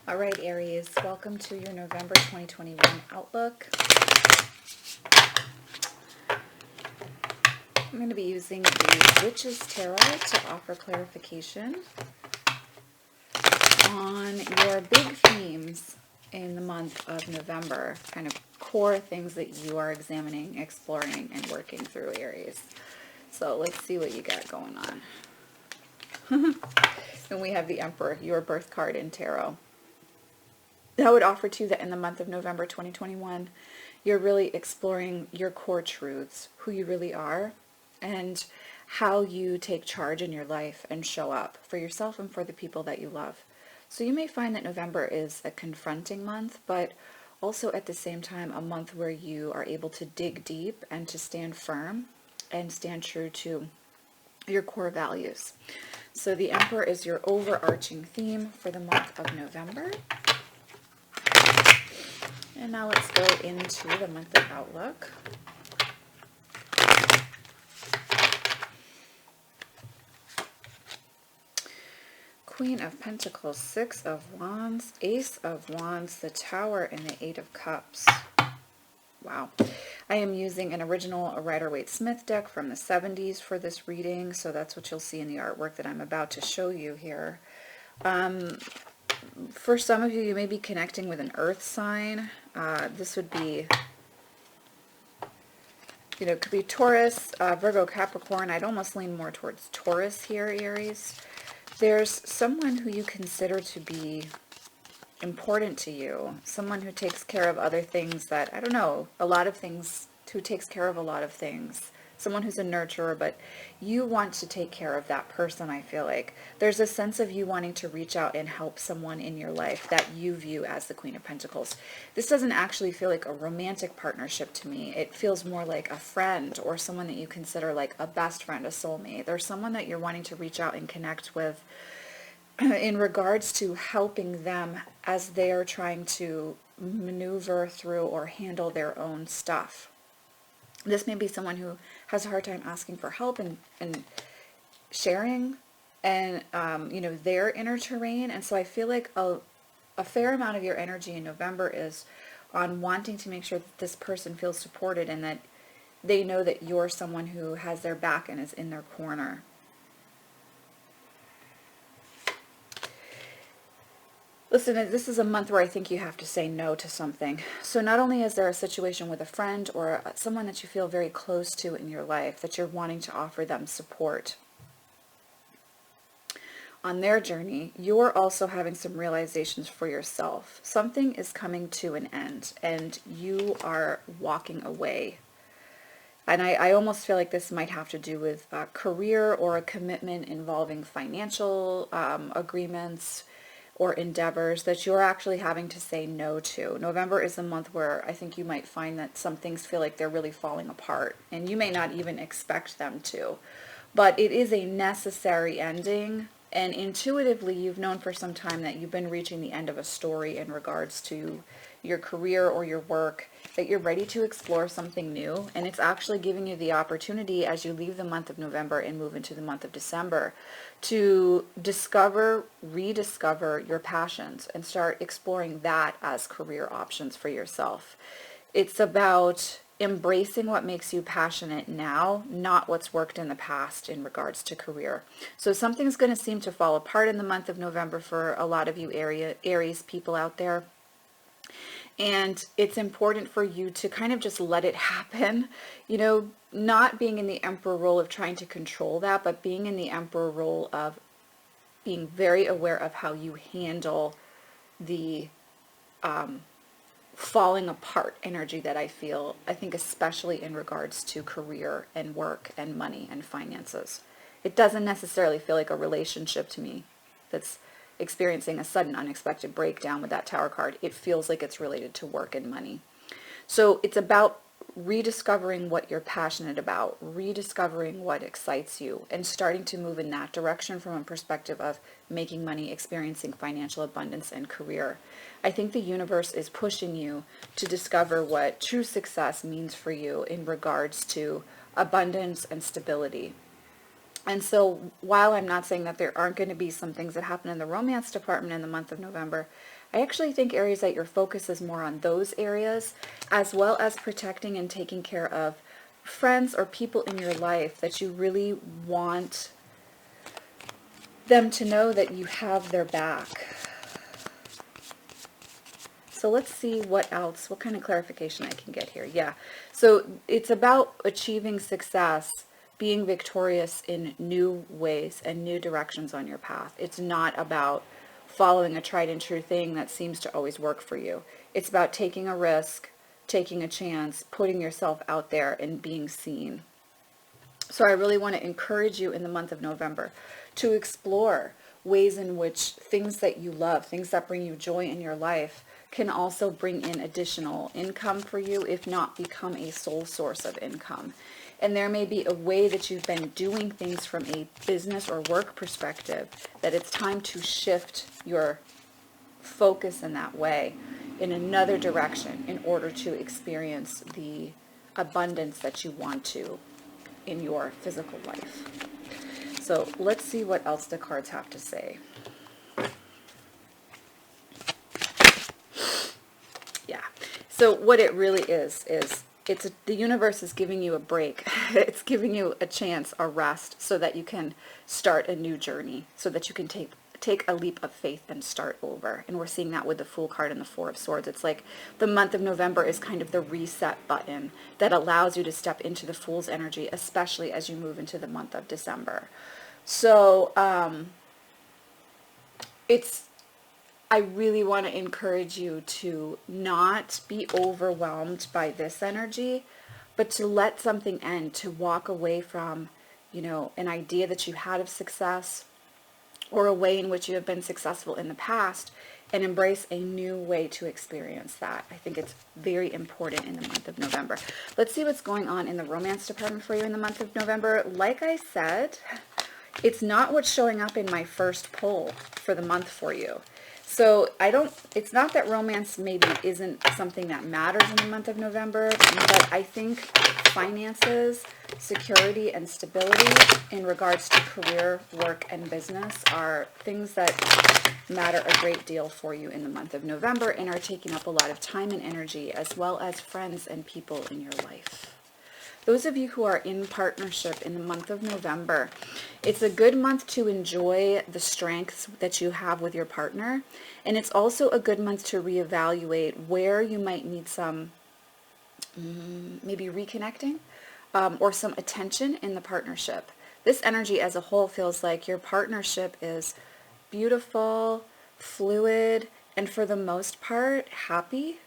All right, Aries, welcome to your November 2021 outlook. I'm going to be using the Witch's Tarot to offer clarification on your big themes in the month of November, kind of core things that you are examining, exploring, and working through, Aries. So let's see what you got going on. And we have the Emperor, your birth card in tarot. I would offer to you that in the month of November 2021, you're really exploring your core truths, who you really are, and how you take charge in your life and show up for yourself and for the people that you love. So you may find that November is a confronting month, but also at the same time a month where you are able to dig deep and to stand firm and stand true to your core values. So the Emperor is your overarching theme for the month of November. And now let's go into the monthly outlook. Queen of Pentacles, Six of Wands, Ace of Wands, the Tower, and the Eight of Cups. Wow. I am using an original Rider-Waite-Smith deck from the 70s for this reading, so that's what you'll see in the artwork that I'm about to show you here. For some of you, you may be connecting with an earth sign. This would be, it could be Taurus, Virgo, Capricorn. I'd almost lean more towards Taurus here, Aries. There's someone who you consider to be important to you, someone who takes care of other things that, I don't know, a lot of things, who takes care of a lot of things. Someone who's a nurturer, but you want to take care of that person, I feel like. There's a sense of you wanting to reach out and help someone in your life that you view as the Queen of Pentacles. This doesn't actually feel like a romantic partnership to me. It feels more like a friend or someone that you consider like a best friend, a soulmate. There's someone that you're wanting to reach out and connect with in regards to helping them as they are trying to maneuver through or handle their own stuff. This may be someone who has a hard time asking for help and sharing and, their inner terrain. And so I feel like a fair amount of your energy in November is on wanting to make sure that this person feels supported and that they know that you're someone who has their back and is in their corner. Listen, this is a month where I think you have to say no to something. So not only is there a situation with a friend or someone that you feel very close to in your life that you're wanting to offer them support on their journey, you're also having some realizations for yourself. Something is coming to an end and you are walking away. And I almost feel like this might have to do with a career or a commitment involving financial agreements or endeavors that you're actually having to say no to. November is a month where I think you might find that some things feel like they're really falling apart, and you may not even expect them to. But it is a necessary ending, and intuitively you've known for some time that you've been reaching the end of a story in regards to your career or your work, that you're ready to explore something new, and it's actually giving you the opportunity as you leave the month of November and move into the month of December to rediscover your passions and start exploring that as career options for yourself. It's about embracing what makes you passionate now, not what's worked in the past in regards to career. So something's going to seem to fall apart in the month of November for a lot of you Aries people out there. And it's important for you to kind of just let it happen, not being in the Emperor role of trying to control that, but being in the Emperor role of being very aware of how you handle the falling apart energy that I think especially in regards to career and work and money and finances. It doesn't necessarily feel like a relationship to me that's experiencing a sudden unexpected breakdown with that Tower card. It feels like it's related to work and money. So it's about rediscovering what you're passionate about, rediscovering what excites you, and starting to move in that direction from a perspective of making money, experiencing financial abundance, and career. I think the universe is pushing you to discover what true success means for you in regards to abundance and stability. And so while I'm not saying that there aren't going to be some things that happen in the romance department in the month of November, I actually think, Aries, that your focus is more on those areas, as well as protecting and taking care of friends or people in your life that you really want them to know that you have their back. So let's see what else, what kind of clarification I can get here. Yeah, so it's about achieving success, being victorious in new ways and new directions on your path. It's not about following a tried and true thing that seems to always work for you. It's about taking a risk, taking a chance, putting yourself out there and being seen. So I really want to encourage you in the month of November to explore ways in which things that you love, things that bring you joy in your life, can also bring in additional income for you, if not become a sole source of income. And there may be a way that you've been doing things from a business or work perspective that it's time to shift your focus in that way, in another direction, in order to experience the abundance that you want to in your physical life. So let's see what else the cards have to say. Yeah. So what it really is the universe is giving you a break. It's giving you a chance, a rest, so that you can start a new journey, so that you can take a leap of faith and start over. And we're seeing that with the Fool card and the Four of Swords. It's like the month of November is kind of the reset button that allows you to step into the Fool's energy, especially as you move into the month of December. So I really want to encourage you to not be overwhelmed by this energy, but to let something end, to walk away from, an idea that you had of success, or a way in which you have been successful in the past, and embrace a new way to experience that. I think it's very important in the month of November. Let's see what's going on in the romance department for you in the month of November. Like I said, it's not what's showing up in my first poll for the month for you. So it's not that romance maybe isn't something that matters in the month of November, but I think finances, security, and stability in regards to career, work, and business are things that matter a great deal for you in the month of November and are taking up a lot of time and energy, as well as friends and people in your life. Those of you who are in partnership in the month of November, it's a good month to enjoy the strengths that you have with your partner. And it's also a good month to reevaluate where you might need some maybe reconnecting or some attention in the partnership. This energy as a whole feels like your partnership is beautiful, fluid, and for the most part, happy.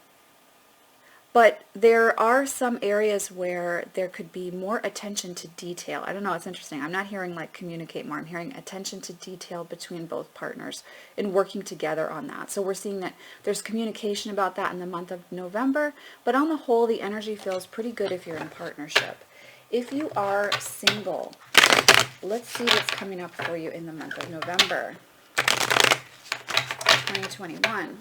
But there are some areas where there could be more attention to detail. I don't know, it's interesting. I'm not hearing like communicate more. I'm hearing attention to detail between both partners and working together on that. So we're seeing that there's communication about that in the month of November. But on the whole, the energy feels pretty good if you're in partnership. If you are single, let's see what's coming up for you in the month of November 2021.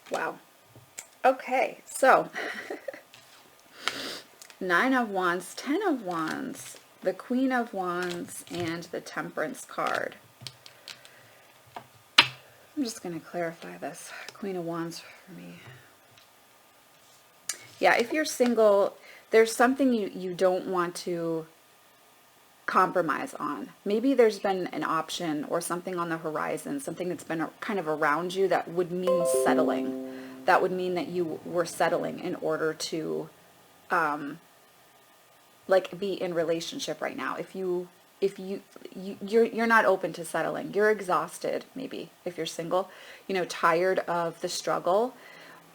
Wow. Okay, so 9 of Wands, 10 of Wands, the Queen of Wands, and the Temperance card. I'm just going to clarify this. Queen of Wands for me. Yeah, if you're single, there's something you don't want to compromise on. Maybe there's been an option or something on the horizon, something that's been kind of around you that would mean settling. That would mean that you were settling in order to like be in relationship right now. If you're not open to settling, you're exhausted, maybe if you're single, tired of the struggle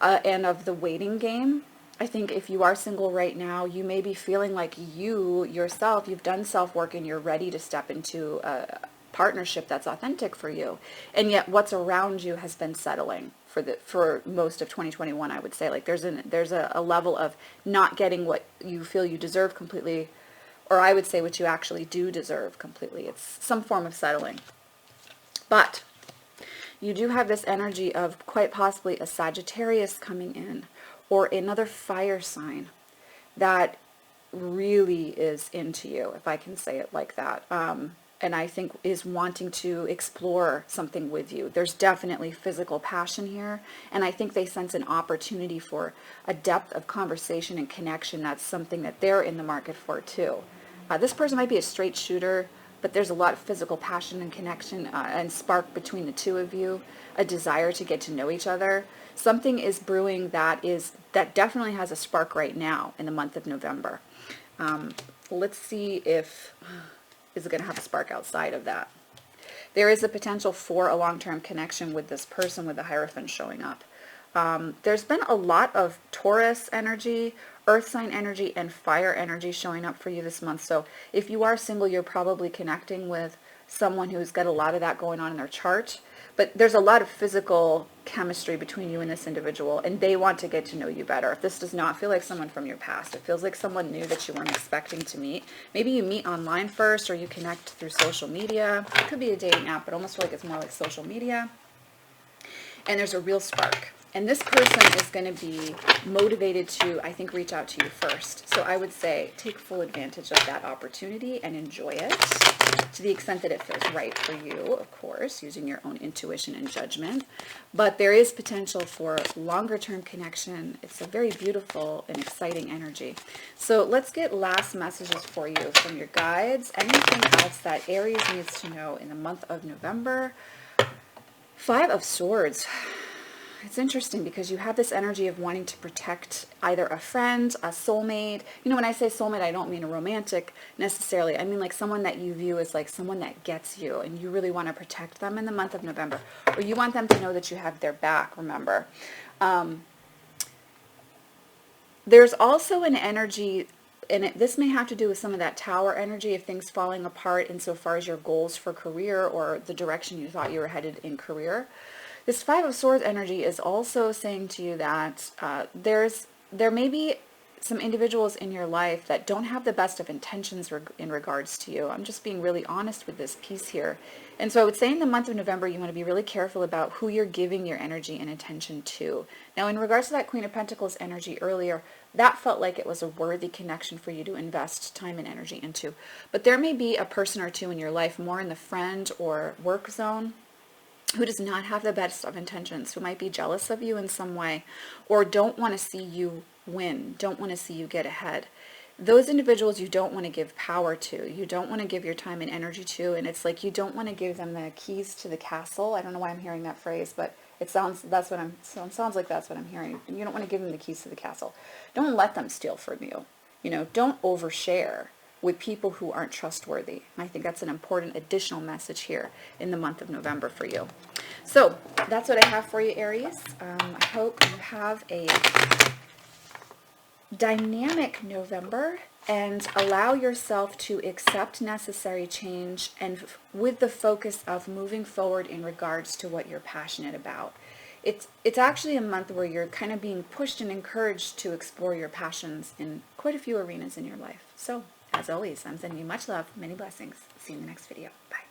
and of the waiting game. I think if you are single right now, you may be feeling like you've done self-work and you're ready to step into a partnership that's authentic for you. And yet what's around you has been settling for most of 2021, I would say. Like there's a level of not getting what you feel you deserve completely, or I would say what you actually do deserve completely. It's some form of settling. But you do have this energy of quite possibly a Sagittarius coming in, or another fire sign that really is into you, if I can say it like that. And I think is wanting to explore something with you. There's definitely physical passion here, and I think they sense an opportunity for a depth of conversation and connection. That's something that they're in the market for too. This person might be a straight shooter, but there's a lot of physical passion and connection and spark between the two of you, a desire to get to know each other. Something is brewing that definitely has a spark right now in the month of November. Let's see if is it going to have a spark outside of that. There is a potential for a long-term connection with this person with the Hierophant showing up. There's been a lot of Taurus energy, earth sign energy, and fire energy showing up for you this month. So if you are single, you're probably connecting with someone who's got a lot of that going on in their chart. But there's a lot of physical chemistry between you and this individual, and they want to get to know you better. If this does not feel like someone from your past, it feels like someone new that you weren't expecting to meet. Maybe you meet online first, or you connect through social media. It could be a dating app, but I almost feel like it's more like social media. And there's a real spark. And this person is going to be motivated to, I think, reach out to you first. So I would say take full advantage of that opportunity and enjoy it to the extent that it feels right for you, of course, using your own intuition and judgment. But there is potential for longer term connection. It's a very beautiful and exciting energy. So let's get last messages for you from your guides. Anything else that Aries needs to know in the month of November? 5 of Swords. It's interesting because you have this energy of wanting to protect either a friend, a soulmate. You know, when I say soulmate, I don't mean a romantic necessarily. I mean like someone that you view as like someone that gets you, and you really want to protect them in the month of November. Or you want them to know that you have their back, remember. There's also an energy, and this may have to do with some of that tower energy of things falling apart insofar as your goals for career or the direction you thought you were headed in career. This 5 of Swords energy is also saying to you that there may be some individuals in your life that don't have the best of intentions in regards to you. I'm just being really honest with this piece here. And so I would say in the month of November, you want to be really careful about who you're giving your energy and attention to. Now, in regards to that Queen of Pentacles energy earlier, that felt like it was a worthy connection for you to invest time and energy into. But there may be a person or two in your life, more in the friend or work zone, who does not have the best of intentions, who might be jealous of you in some way, or don't want to see you win, don't want to see you get ahead. Those individuals you don't want to give power to, you don't want to give your time and energy to, and it's like you don't want to give them the keys to the castle. I don't know why I'm hearing that phrase, but it sounds like that's what I'm hearing. You don't want to give them the keys to the castle. Don't let them steal from you. You know, don't overshare with people who aren't trustworthy. I think that's an important additional message here in the month of November for you. So that's what I have for you, Aries. I hope you have a dynamic November and allow yourself to accept necessary change, and with the focus of moving forward in regards to what you're passionate about. It's actually a month where you're kind of being pushed and encouraged to explore your passions in quite a few arenas in your life. So, as always, I'm sending you much love, many blessings. See you in the next video. Bye.